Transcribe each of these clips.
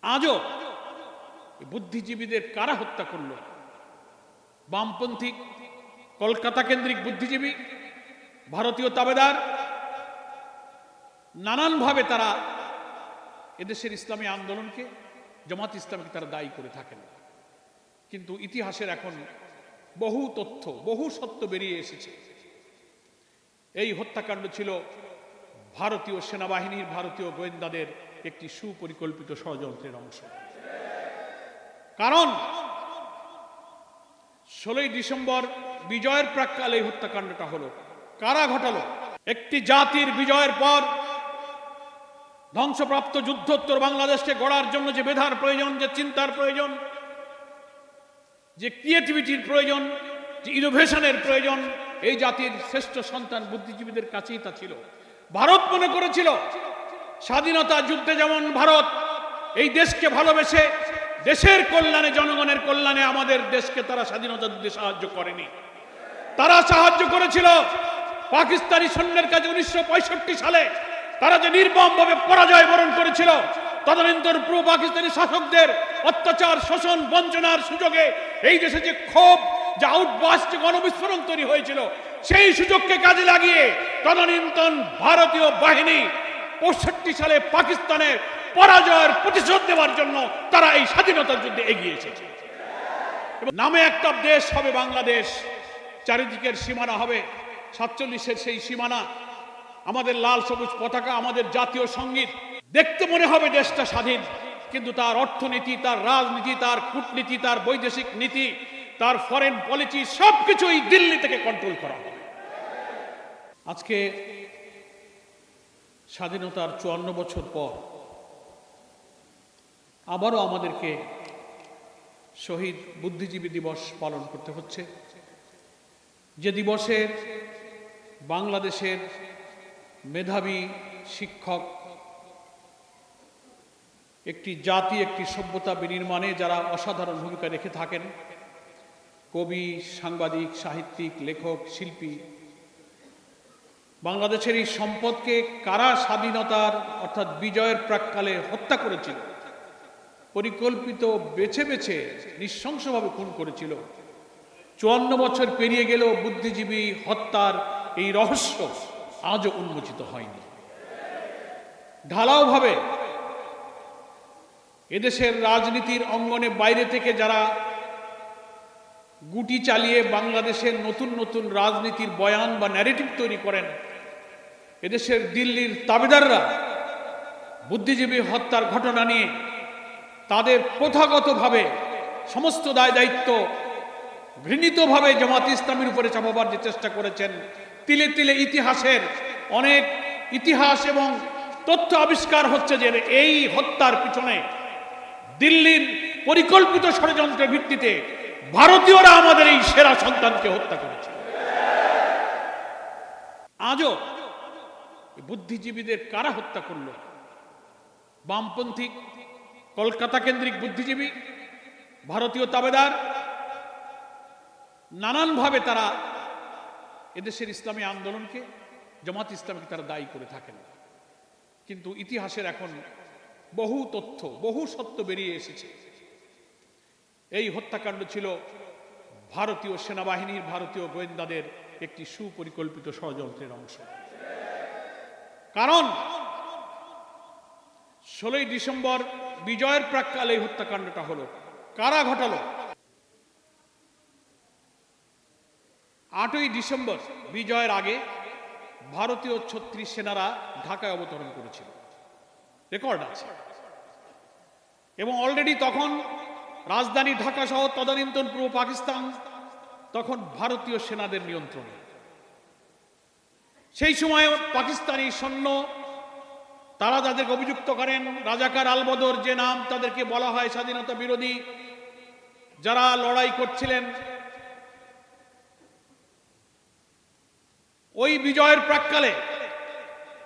আজও বুদ্ধিজীবীদের কারা হত্যা করল? বামপন্থী কলকাতা কেন্দ্রিক বুদ্ধিজীবী, ভারতীয় তাবেদার, নানানভাবে তারা এদেশের ইসলামী আন্দোলনকে, জামাত ইসলামকে তারা দায়ী করে থাকেন। কিন্তু ইতিহাসের এখন বহু তথ্য, বহু সত্য বেরিয়ে এসেছে। এই হত্যাকাণ্ড ছিল ভারতীয় সেনাবাহিনীর, ভারতীয় গোয়েন্দাদের একটি সুপরিকল্পিত ষড়যন্ত্রের অংশ। কারণ 16ই ডিসেম্বর বিজয়ের প্রাক্কালে এই হত্যাকাণ্ডটা হলো। কারা ঘটালো? একটি জাতির বিজয়ের পর ধ্বংসপ্রাপ্ত যুদ্ধোত্তর বাংলাদেশকে গড়ার জন্য যে মেধার প্রয়োজন, যে চিন্তার প্রয়োজন, যে ক্রিয়েটিভিটির প্রয়োজন, যে ইনোভেশনের প্রয়োজন, এই জাতির শ্রেষ্ঠ সন্তান বুদ্ধিজীবীদের কাছেই তা ছিল। ভারত মনে করেছিল স্বাধীনতা যুদ্ধে যেমন ভারত এই দেশকে ভালোবেসে দেশের কল্যাণে, জনগণের কল্যাণে আমাদের দেশকে তারা স্বাধীনতা যুদ্ধে সাহায্য করেনি। তারা সাহায্য করেছিল পাকিস্তানি সৈন্যের কাছে 1965 সালে তারা যে নির্মমভাবে পরাজয় বরণ করেছিল। তদনন্তর পূর্ব পাকিস্তানি শাসকদের অত্যাচার, শোষণ, বঞ্চনার সুযোগে এই দেশে যে ক্ষোভ, যে আউটবাস্ট, যে গণবিস্ফোরণ তৈরি হয়েছিল, সেই সুযোগকে কাজে লাগিয়ে তদনন্তর ভারতীয় বাহিনী 65 সালে পাকিস্তানের পরাজয়ের প্রতিশোধ দেওয়ার জন্য তারা এই স্বাধীনতার যুদ্ধে এগিয়ে এসেছে। নামে একটা দেশ হবে বাংলাদেশ, চারিদিকের সীমানা হবে 47-এর সেই সীমানা, আমাদের লাল সবুজ পতাকা, আমাদের জাতীয় সঙ্গীত। দেখতে মনে হবে দেশটা স্বাধীন, কিন্তু তার অর্থনীতি, তার রাজনীতি, তার কূটনীতি, তার বৈদেশিক নীতি, তার ফরেন পলিসি সবকিছুই দিল্লি থেকে কন্ট্রোল করা হবে। আজকে স্বাধীনতার 54 বছর পর আবারও আমাদেরকে শহীদ বুদ্ধিজীবী দিবস পালন করতে হচ্ছে, যে দিবসে বাংলাদেশের মেধাবী শিক্ষক, একটি জাতি, একটি সভ্যতা বিনির্মাণে যারা অসাধারণ ভূমিকা রেখে থাকেন, কবি, সাংবাদিক, সাহিত্যিক, লেখক, শিল্পী, বাংলাদেশের এই সম্পদকে কারা স্বাধীনতার অর্থাৎ বিজয়ের প্রাক্কালে হত্যা করেছিল, পরিকল্পিত বেছে বেছে নৃশংসভাবে খুন করেছিল। 54 বছর পেরিয়ে গেল, বুদ্ধিজীবী হত্যার এই রহস্য আজও উন্মোচিত হয়নি। ঢালাওভাবে এদেশের রাজনীতির অঙ্গনে বাইরে থেকে যারা গুটি চালিয়ে বাংলাদেশের নতুন নতুন রাজনীতির বয়ান বা ন্যারেটিভ তৈরি করেন, এদেশের দিল্লির তাবেদাররা বুদ্ধিজীবী হত্যার ঘটনা নিয়ে তাদের প্রথাগতভাবে সমস্ত দায় দায়িত্ব ঘৃণিতভাবে জামাত ইসলামীর উপরে চাপাবার যে চেষ্টা করেছেন, তিলে তিলে ইতিহাসের অনেক ইতিহাস এবং তথ্য আবিষ্কার হচ্ছে যে এই হত্যার পিছনে দিল্লির পরিকল্পিত ষড়যন্ত্রের ভিত্তিতে ভারতীয়রা আমাদের এই সেরা সন্তানকে হত্যা করেছে। আজও বুদ্ধিজীবীদের কারা হত্যা করল? বামপন্থী কলকাতা কেন্দ্রিক বুদ্ধিজীবী, ভারতীয় তাবেদার, নানানভাবে তারা এদেশের ইসলামী আন্দোলনকে, জামাত ইসলামকে তারা দায়ী করে থাকেন। কিন্তু ইতিহাসের এখন বহু তথ্য, বহু সত্য বেরিয়ে এসেছে। এই হত্যাকাণ্ড ছিল ভারতীয় সেনাবাহিনীর, ভারতীয় গোয়েন্দাদের একটি সুপরিকল্পিত ষড়যন্ত্রের অংশ। কারণ 16ই ডিসেম্বর বিজয়ের প্রাক্কালে এই হত্যাকাণ্ডটা হলো। কারা ঘটালো? 8ই ডিসেম্বর বিজয়ের আগে ভারতীয় 36 সেনারা ঢাকায় অবতরণ করেছিল, রেকর্ড আছে। এবং অলরেডি তখন রাজধানী ঢাকা সহ তদানীন্তন পূর্ব পাকিস্তান তখন ভারতীয় সেনাদের নিয়ন্ত্রণে। সেই সময় পাকিস্তানি সৈন্য তারা যাদেরকে অভিযুক্ত করেন, রাজাকার আলবদর যে নাম তাদেরকে বলা হয়, স্বাধীনতা বিরোধী যারা লড়াই করছিলেন, ওই বিজয়ের প্রাক্কালে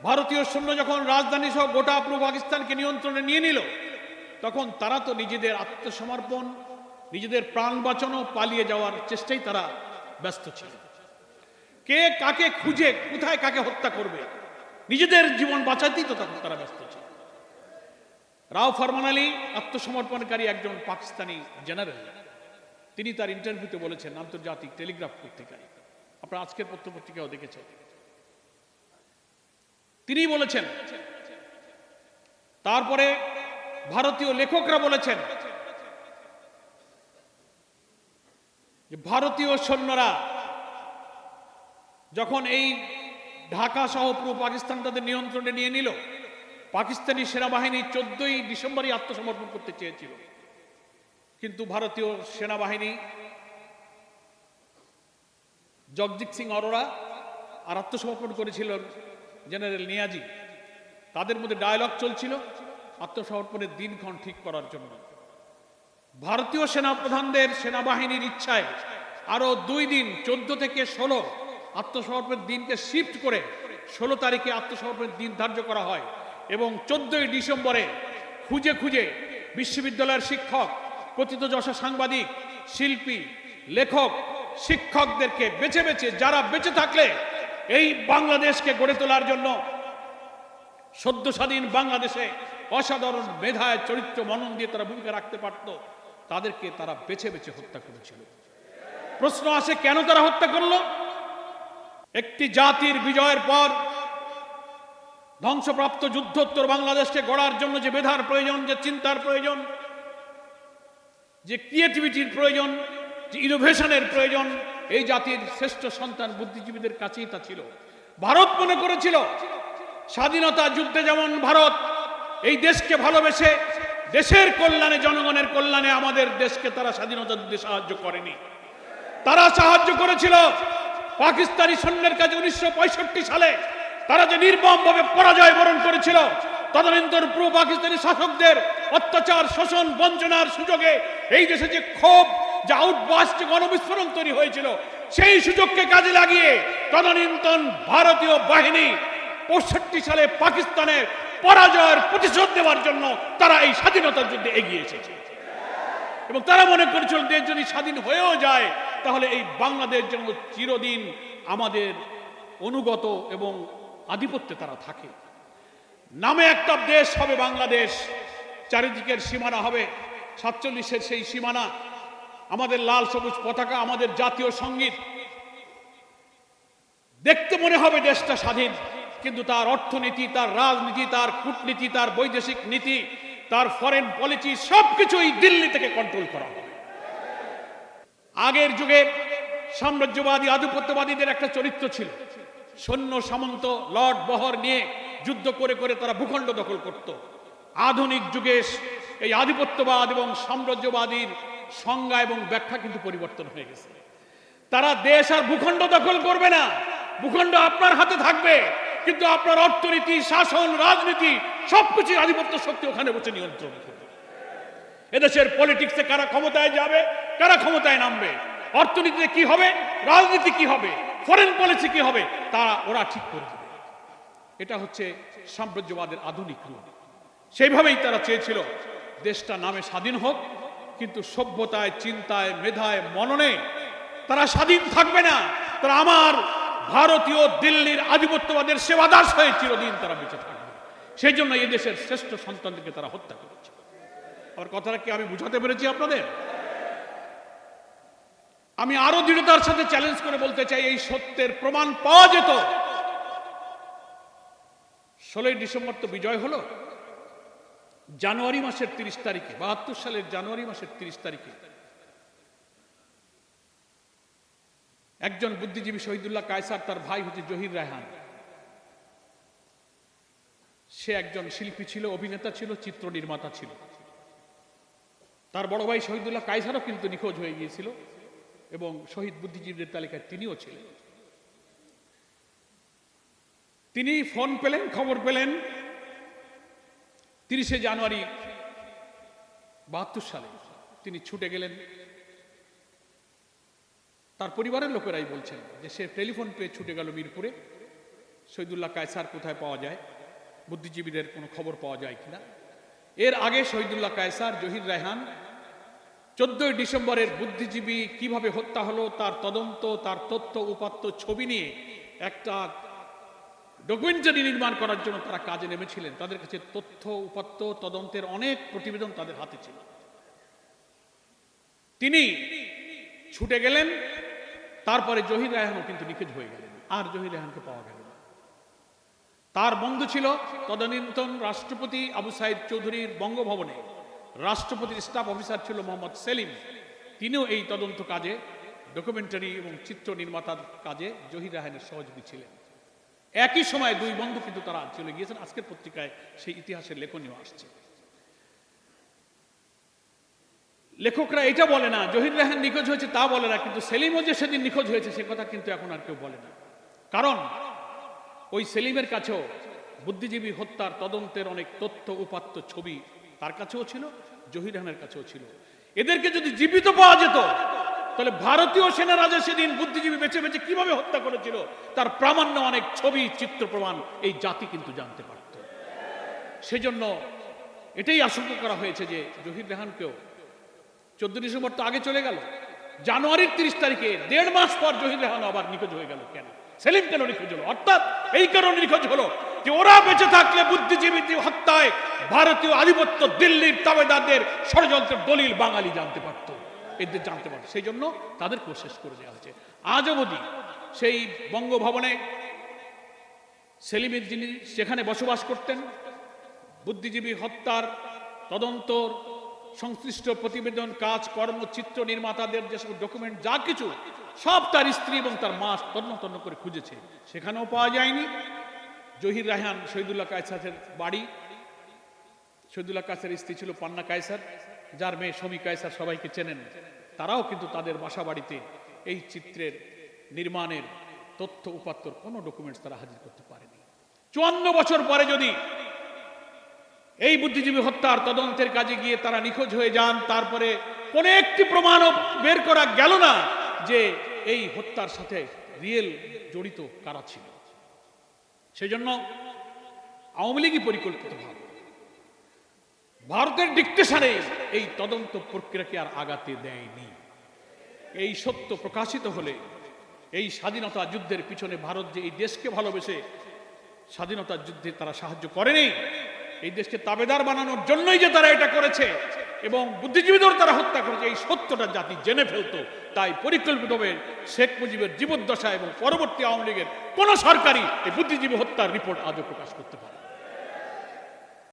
ভারতীয় সৈন্য যখন রাজধানী সহ গোটা পূর্ব পাকিস্তানকে নিয়ন্ত্রণে নিয়ে নিল, তখন তারা তো নিজেদের আত্মসমর্পণ, নিজেদের প্রাণ বাঁচানো, পালিয়ে যাওয়ার চেষ্টায় তারা ব্যস্ত ছিল। কে কাকে খুঁজে কোথায় কাকে হত্যা করবে, নিজেদের জীবন বাঁচাতেই তো তখন তারা ব্যস্ত ছিল। রাও ফরমান আলী আত্মসমর্পণকারী একজন পাকিস্তানি জেনারেল। তিনি তার ইন্টারভিউতে বলেছেন আন্তর্জাতিক টেলিগ্রাফ পত্রিকায়, আপনারা আজকের পত্রপত্রিকাও দেখেছেন, তিনি বলেছেন। তারপরে ভারতীয় লেখকরা বলেছেন যে ভারতীয় সৈন্যরা যখন এই ঢাকা সহ পুরো পাকিস্তান তাদের নিয়ন্ত্রণে নিয়ে নিল, পাকিস্তানি সেনাবাহিনী 14ই ডিসেম্বরই আত্মসমর্পণ করতে চেয়েছিল, কিন্তু ভারতীয় সেনাবাহিনী জগজিৎ সিং অরোরা আর আত্মসমর্পণ করেছিল জেনারেল নিয়াজি। তাদের মধ্যে ডায়ালগ চলছিল আত্মসমর্পণের দিনক্ষণ ঠিক করার জন্য। ভারতীয় সেনাপ্রধানদের সেনাবাহিনীর ইচ্ছায় আরো 2 দিন 14 থেকে 16 আত্মসমর্পণের দিনকে শিফট করে 16 তারিখে আত্মসমর্পণের দিন ধার্য করা হয় এবং 14ই ডিসেম্বরে খুঁজে খুঁজে বিশ্ববিদ্যালয়ের শিক্ষক, প্রথিতযশা সাংবাদিক, শিল্পী, লেখক, শিক্ষকদেরকে বেছে বেছে যারা বেঁচে থাকলে এই বাংলাদেশকে গড়ে তোলার জন্য সদ্য স্বাধীন বাংলাদেশে অসাধারণ মেধায় চরিত্র মনন দিয়ে তারা ভূমিকা রাখতে পারত, তাদেরকে তারা বেছে বেছে হত্যা করেছিল। প্রশ্ন আসে কেন তারা হত্যা করলো? একটি জাতির বিজয়ের পর ধ্বংসপ্রাপ্ত যুদ্ধোত্তর বাংলাদেশকে গড়ার জন্য যে মেধার প্রয়োজন, যে চিন্তার প্রয়োজন, যে ক্রিয়েটিভিটির প্রয়োজন, যে ইনোভেশনের প্রয়োজন, এই জাতির শ্রেষ্ঠ সন্তান বুদ্ধিজীবীদের কাছেই তা ছিল। ভারত মনে করেছিল স্বাধীনতা যুদ্ধে যেমন ভারত এই দেশকে ভালোবেসে দেশের কল্যাণে, জনগণের কল্যাণে আমাদের দেশকে তারা স্বাধীনতা যুদ্ধে সাহায্য করেনি। তারা সাহায্য করেছিল পাকিস্তানি সৈন্যের কাছে 1965 সালে তারা যে নির্মমভাবে পরাজয় বরণ করেছিল, তদনন্তর পুরো পাকিস্তানি শাসকদের অত্যাচার, শোষণ, বঞ্চনার সুযোগে এই দেশে যে ক্ষোভ, যে আউটবাস্ট, যে গণবিস্ফোরণ তৈরি হয়েছিল, সেই সুযোগকে কাজে লাগিয়ে তদনন্তর ভারতীয় বাহিনী 65 সালে পাকিস্তানের পরাজয়ের প্রতিশোধ নেওয়ার জন্য তারা এই স্বাধীনতার যুদ্ধে এগিয়ে এসেছে এবং তারা মনে করেছিল দেশ যদি স্বাধীন হয়েও যায় তাহলে এই বাংলাদেশ যেন চিরদিন আমাদের অনুগত এবং আধিপত্যে তারা থাকে। নামে একটা দেশ হবে বাংলাদেশ, চারিদিকের সীমানা হবে 47-এর সেই সীমানা, আমাদের লাল সবুজ পতাকা, আমাদের জাতীয় সঙ্গীত। দেখতে মনে হবে দেশটা স্বাধীন, কিন্তু তার অর্থনীতি, তার রাজনীতি, তার কূটনীতি, তার বৈদেশিক নীতি, তার ফরেন পলিসি সবকিছুই দিল্লি থেকে কন্ট্রোল করা হবে। আগের যুগে সাম্রাজ্যবাদী আধিপত্যবাদীদের একটা চরিত্র ছিল, সৈন্য সামন্ত লর্ড বহর নিয়ে যুদ্ধ করে করে তারা ভূখণ্ড দখল করত। আধুনিক যুগে এই আধিপত্যবাদ এবং সাম্রাজ্যবাদীর সংজ্ঞা এবং ব্যাখ্যা কিন্তু পরিবর্তন হয়ে গেছে। তারা দেশ আর ভূখণ্ড দখল করবে না, ভূখণ্ড আপনার হাতে থাকবে, কিন্তু আপনার অর্থনীতি, শাসন, রাজনীতি সবকিছু আধিপত্য শক্তি ওখানে বসে নিয়ন্ত্রণ করবে। এদেশের পলিটিক্সে কারা ক্ষমতায় যাবে, কারা ক্ষমতায় নামবে, অর্থনীতিতে কি হবে, রাজনীতি কি হবে, ফরেন পলিসি কি হবে, ওরা ঠিক করে দেবে। এটা হচ্ছে সাম্রাজ্যবাদের আধুনিক রূপ। সেইভাবেই তারা চেয়েছিল দেশটা নামে স্বাধীন হোক, কিন্তু সভ্যতায়, চিন্তায়, মেধায়, মননে তারা স্বাধীন থাকবে না। তারা আমার ভারতীয় দিল্লির আধিপত্যবাদের সেবাদাস হয়ে চিরদিন তারা বেঁচে থাকবে। সেই জন্য এই দেশের শ্রেষ্ঠ সন্তানদেরকে তারা হত্যা করেছে। আমার কথাটা কি আমি বুঝাতে পেরেছি আপনাদের? আমি আরো দৃঢ়তার সাথে চ্যালেঞ্জ করে বলতে চাই, এই সত্যের প্রমাণ পাওয়া যেত। 16ই ডিসেম্বর তো বিজয় হলো, জানুয়ারি মাসের 30 তারিখে, 72 সালের জানুয়ারি মাসের 30 তারিখে একজন বুদ্ধিজীবী শহীদুল্লাহ কায়সার, তার ভাই হচ্ছে জহির রায়হান, সে একজন শিল্পী ছিল, অভিনেতা ছিল, চিত্র নির্মাতা ছিল। তার বড় ভাই শহীদুল্লাহ কায়সারও কিন্তু নিখোঁজ হয়ে গিয়েছিল এবং শহীদ বুদ্ধিজীবীদের তালিকায় তিনিও ছিলেন। তিনি ফোন পেলেন, খবর পেলেন 30শে জানুয়ারি 72 সালে। তিনি ছুটে গেলেন। তার পরিবারের লোকেরাই বলছেন যে সে টেলিফোন পেয়ে ছুটে গেল মিরপুরে, শহীদুল্লাহ কায়সার কোথায় পাওয়া যায়, বুদ্ধিজীবীদের কোনো খবর পাওয়া যায় কিনা। এর আগে শহীদুল্লাহ কায়সার, জহির রায়হান 14ই ডিসেম্বরের বুদ্ধিজীবী কিভাবে হত্যা হলো তার তদন্ত, তার তথ্য উপাত্ত ছবি নিয়ে একটা ডকুমেন্টারি নির্মাণ করার জন্য তারা কাজে নেমেছিলেন। তাদের কাছে তথ্য উপাত্ত তদন্তের অনেক প্রতিবেদন তাদের হাতে ছিল। তিনি ছুটে গেলেন, তারপরে জহির রায়হানও কিন্তু নিখোঁজ হয়ে গেলেন, আর জহির রায়হানকে পাওয়া গেল না। তার বন্ধু ছিল তদানীন্তন রাষ্ট্রপতি আবু সাইদ চৌধুরীর বঙ্গভবনে রাষ্ট্রপতির স্টাফ অফিসার ছিল মোহাম্মদ সেলিম। তিনিও এই তদন্ত কাজে, ডকুমেন্টারি এবং চিত্র নির্মাতার কাজে জহির রায়হানের সহযোগী ছিলেন। একই সময় দুই বন্ধু কিন্তু তারা চলে গিয়েছেন। আজকের পত্রিকায় সেই ইতিহাসের লেখনীয় আসছে। লেখকরা এটা বলে না জহির রায়হান নিখোঁজ হয়েছে, তা বলে না, কিন্তু সেলিমও যে সেদিন নিখোঁজ হয়েছে সে কথা কিন্তু এখন আর কেউ বলে না। কারণ ওই সেলিমের কাছেও বুদ্ধিজীবী হত্যার তদন্তের অনেক তথ্য উপাত্ত ছবি তার কাছেও ছিল, জহির রায়হানের কাছেও ছিল। এদেরকে যদি জীবিত পাওয়া যেত তাহলে ভারতীয় সেনারা যে সেদিন বুদ্ধিজীবী বেছে বেছে কিভাবে হত্যা করেছিল তার প্রামাণ্য অনেক ছবি চিত্র প্রমাণ এই জাতি কিন্তু জানতে পারত। সেজন্য এটাই আশঙ্কা করা হয়েছে যে জহির রায়হানকেও 14 ডিসেম্বর তো আগে চলে গেল, জানুয়ারির 30 তারিখে 1.5 মাস পর জহির রায়হান আবার নিখোঁজ হয়ে গেল। কেন সেলিম কেন নিখোঁজ হলো? অর্থাৎ এই কারণে নিখোঁজ হলো যে ওরা বেঁচে থাকলে বুদ্ধিজীবী হত্যায় ভারতীয় আধিপত্য দিল্লির তাবেদারদের ষড়যন্ত্রের দলিল বাঙালি জানতে পারত, এদের জানতে পারত। সেই জন্য তাদেরকেও শেষ করে দেওয়া হয়েছে। আজ অবধি সেই বঙ্গভবনে সেলিমের যিনি সেখানে বসবাস করতেন, বুদ্ধিজীবী হত্যার তদন্ত সংশ্লিষ্ট প্রতিবেদন কাজ কর্ম চিত্র নির্মাতাদের যেসব ডকুমেন্ট যা কিছু সব তার স্ত্রী এবং তার মা তন্ন করে খুঁজেছে, সেখানেও পাওয়া যায়নি। জহির রায়হান শহীদুল্লাহ কায়সারের বাড়ি, শহীদুল্লাহ কায়সারের স্ত্রী ছিল পান্না কায়সার, যার মেয়ে শমী কায়সার সবাইকে চেনেন, তারাও কিন্তু তাদের বাসা বাড়িতে এই চিত্রের নির্মাণের তথ্য উপাত্তর কোনো ডকুমেন্টস তারা হাজির করতে পারেনি। 54 বছর পরে যদি এই বুদ্ধিজীবী হত্যার তদন্তের কাজে গিয়ে তারা নিখোঁজ হয়ে যান, তারপরে কোন একটি প্রমাণও বের করা গেল না যে এই হত্যার সাথে রিয়েল জড়িত কারা ছিল। সেজন্য আওয়ামী লীগই পরিকল্পিতভাবে ভারতের ডিকটেশনে এই তদন্ত প্রক্রিয়াকে আর আগাতে দেয়নি। এই সত্য প্রকাশিত হলে এই স্বাধীনতা যুদ্ধের পিছনে ভারত যে এই দেশকে ভালোবেসে স্বাধীনতা যুদ্ধে তারা সাহায্য করেনি, এই দেশকে তাবেদার বানানোর জন্যই যে তারা এটা করেছে এবং বুদ্ধিজীবীদের তারা হত্যা করেছে, এই সত্যটা জাতি জেনে ফেলতো। তাই পরিকল্পিতভাবে শেখ মুজিবের জীবদ্দশা এবং পরবর্তী আওয়ামী লীগের কোন সরকারই এই বুদ্ধিজীবী হত্যার রিপোর্ট আজও প্রকাশ করতে পারে।